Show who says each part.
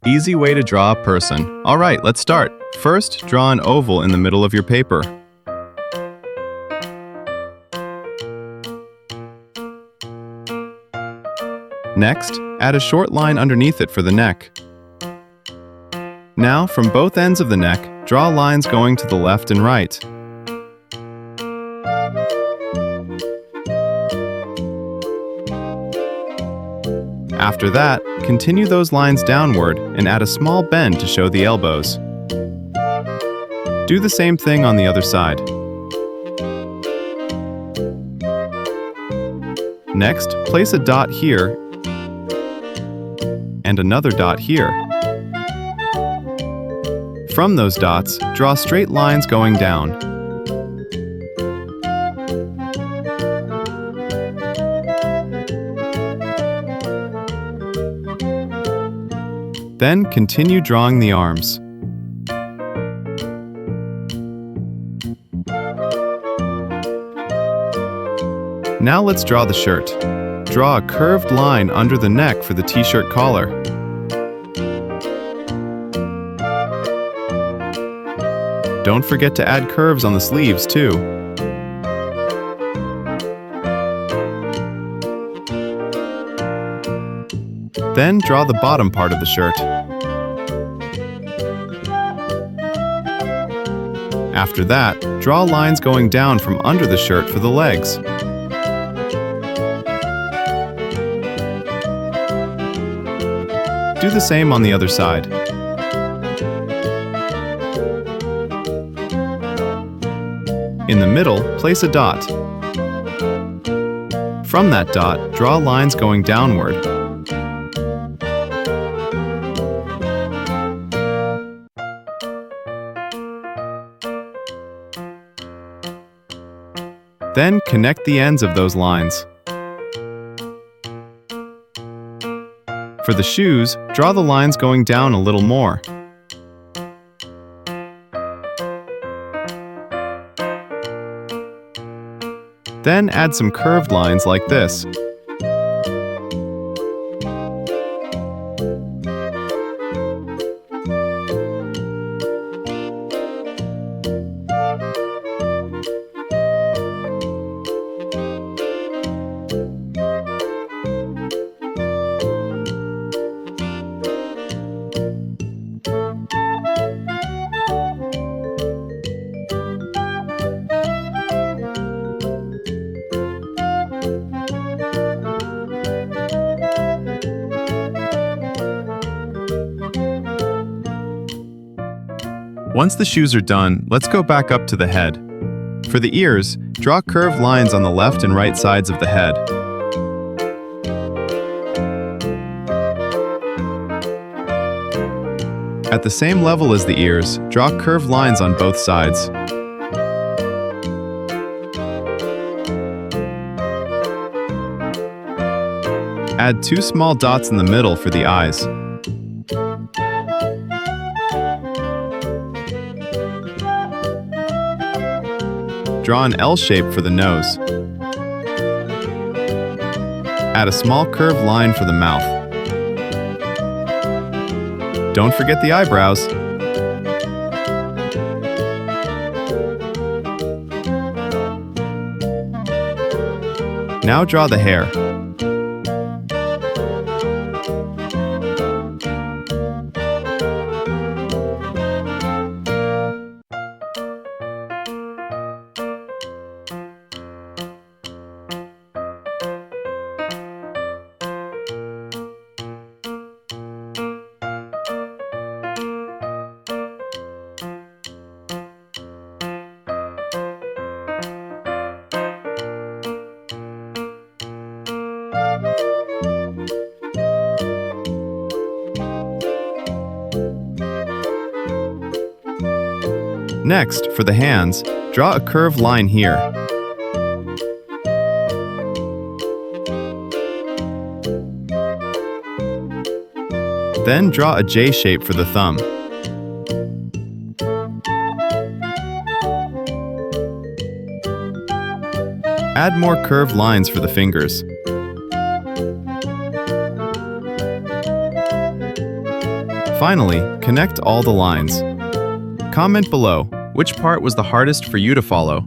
Speaker 1: Easy way to draw a person. All right, let's start. First, draw an oval in the middle of your paper. Next, add a short line underneath it for the neck. Now, from both ends of the neck, draw lines going to the left and right. After that, continue those lines downward and add a small bend to show the elbows. Do the same thing on the other side. Next, place a dot here and another dot here. From those dots, draw straight lines going down. Then continue drawing the arms. Now let's draw the shirt. Draw a curved line under the neck for the t-shirt collar. Don't forget to add curves on the sleeves too. Then draw the bottom part of the shirt. After that, draw lines going down from under the shirt for the legs. Do the same on the other side. In the middle, place a dot. From that dot, draw lines going downward. Then connect the ends of those lines. For the shoes, draw the lines going down a little more. Then add some curved lines like this. Once the shoes are done, let's go back up to the head. For the ears, draw curved lines on the left and right sides of the head. At the same level as the ears, draw curved lines on both sides. Add two small dots in the middle for the eyes. Draw an L shape for the nose. Add a small curved line for the mouth. Don't forget the eyebrows. Now draw the hair. Next, for the hands, draw a curved line here. Then draw a J shape for the thumb. Add more curved lines for the fingers. Finally, connect all the lines. Comment below, which part was the hardest for you to follow?